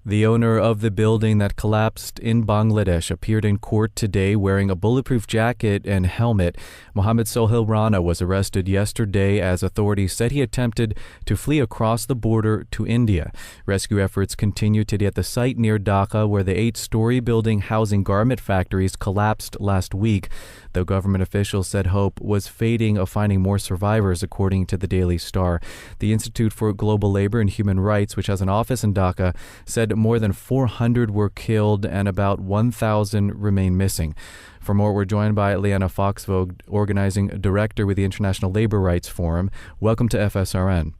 The owner of the building that collapsed in Bangladesh appeared in court today wearing a bulletproof jacket and helmet. Mohammad Sohel Rana was arrested yesterday as authorities said he attempted to flee across the border to India. Rescue efforts continue today at the site near Dhaka, where the 8-story building housing garment factories collapsed last week. Though government officials said hope was fading of finding more survivors, according to the Daily Star. The Institute for Global Labor and Human Rights, which has an office in Dhaka, said more than 400 were killed and about 1,000 remain missing. For more, we're joined by Liana Foxvog, organizing director with the International Labor Rights Forum. Welcome to FSRN.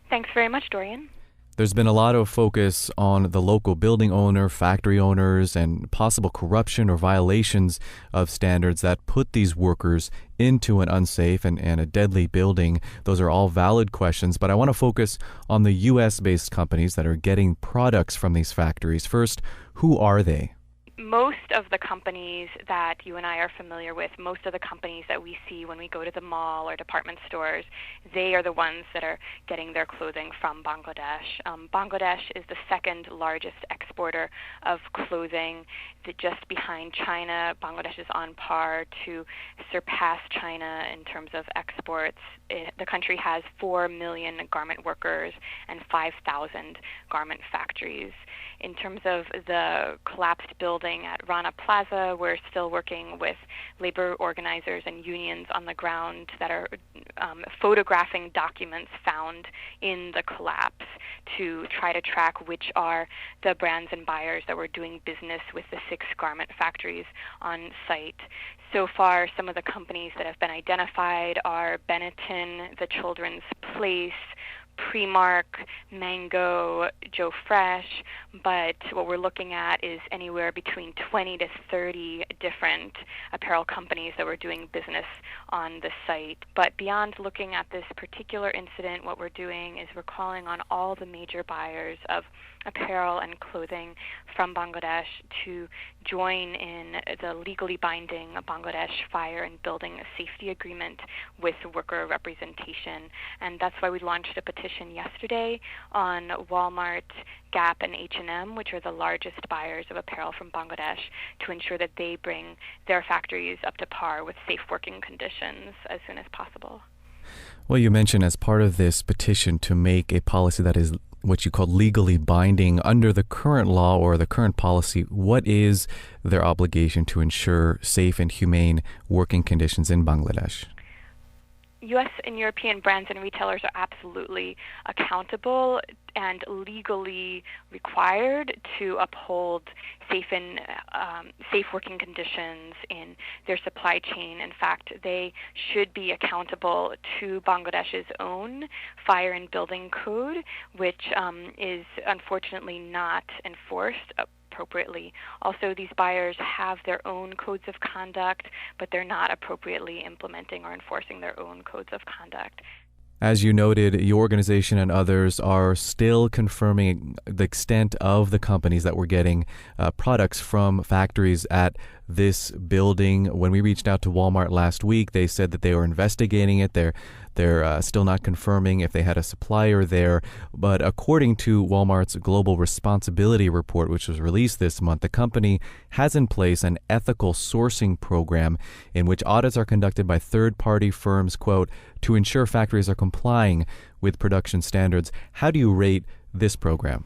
Thanks very much, Dorian. There's been a lot of focus on the local building owner, factory owners, and possible corruption or violations of standards that put these workers into an unsafe and a deadly building. Those are all valid questions, but I want to focus on the U.S.-based companies that are getting products from these factories. First, who are they? Most of the companies that you and I are familiar with, most of the companies that we see when we go to the mall or department stores, they are the ones that are getting their clothing from Bangladesh. Bangladesh is the second largest exporter of clothing. Just behind China, Bangladesh is on par to surpass China in terms of exports. The country has 4 million garment workers and 5,000 garment factories. In terms of the collapsed building at Rana Plaza, we're still working with labor organizers and unions on the ground that are photographing documents found in the collapse to try to track which are the brands and buyers that were doing business with the 6 garment factories on site. So far, some of the companies that have been identified are Benetton, The Children's Place, Primark, Mango, Joe Fresh, but what we're looking at is anywhere between 20 to 30 different apparel companies that were doing business on the site. But beyond looking at this particular incident, what we're doing is we're calling on all the major buyers of apparel and clothing from Bangladesh to join in the legally binding Bangladesh Fire and Building Safety Agreement with worker representation. And that's why we launched a petition yesterday on Walmart, Gap, and H&M, which are the largest buyers of apparel from Bangladesh, to ensure that they bring their factories up to par with safe working conditions as soon as possible. Well, you mentioned as part of this petition to make a policy that is what you call legally binding under the current law or the current policy. What is their obligation to ensure safe and humane working conditions in Bangladesh? U.S. and European brands and retailers are absolutely accountable and legally required to uphold safe working conditions in their supply chain. In fact, they should be accountable to Bangladesh's own fire and building code, which is unfortunately not enforced appropriately. Also, these buyers have their own codes of conduct, but they're not appropriately implementing or enforcing their own codes of conduct. As you noted, your organization and others are still confirming the extent of the companies that were getting products from factories at this building. When we reached out to Walmart last week, they said that they were investigating it. They're still not confirming if they had a supplier there. But according to Walmart's Global Responsibility Report, which was released this month, the company has in place an ethical sourcing program in which audits are conducted by third-party firms, quote, to ensure factories are complying with production standards. How do you rate this program?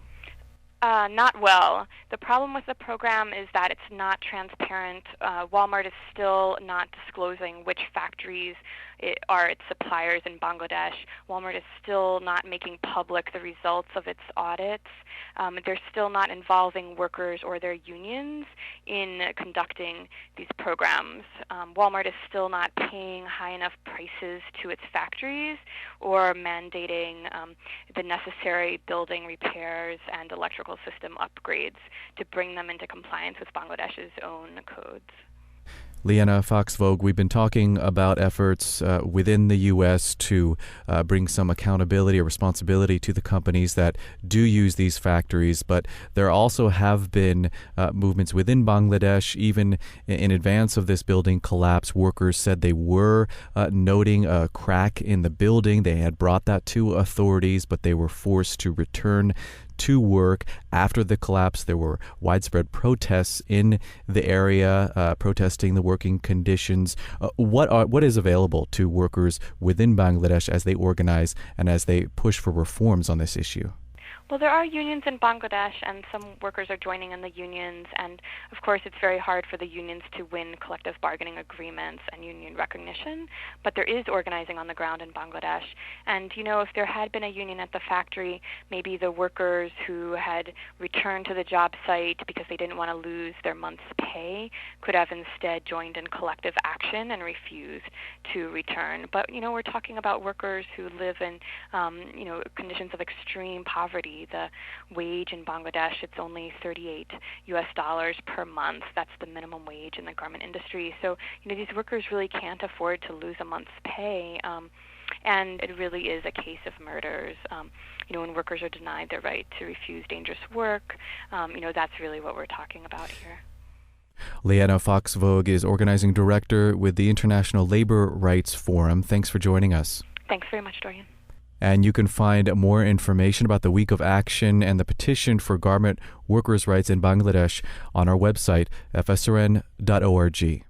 Not well. The problem with the program is that it's not transparent. Walmart is still not disclosing which factories are its suppliers in Bangladesh. Walmart is still not making public the results of its audits. They're still not involving workers or their unions in conducting these programs. Walmart is still not paying high enough prices to its factories or mandating the necessary building repairs and electrical system upgrades to bring them into compliance with Bangladesh's own codes. Liana Foxvog, we've been talking about efforts within the U.S. to bring some accountability or responsibility to the companies that do use these factories, but there also have been movements within Bangladesh. Even in advance of this building collapse, workers said they were noting a crack in the building. They had brought that to authorities, but they were forced to return to work. After the collapse, there were widespread protests in the area, protesting the working conditions. What is available to workers within Bangladesh as they organize and as they push for reforms on this issue? Well, there are unions in Bangladesh, and some workers are joining in the unions, and of course it's very hard for the unions to win collective bargaining agreements and union recognition, but there is organizing on the ground in Bangladesh. And, if there had been a union at the factory, maybe the workers who had returned to the job site because they didn't want to lose their month's pay could have instead joined in collective action and refused to return. But, we're talking about workers who live in, conditions of extreme poverty. The wage in Bangladesh, it's only $38 per month. That's the minimum wage in the garment industry. So, these workers really can't afford to lose a month's pay. And it really is a case of murders. When workers are denied their right to refuse dangerous work, that's really what we're talking about here. Liana Foxvog is organizing director with the International Labor Rights Forum. Thanks for joining us. Thanks very much, Dorian. And you can find more information about the Week of Action and the petition for garment workers' rights in Bangladesh on our website, FSRN.org.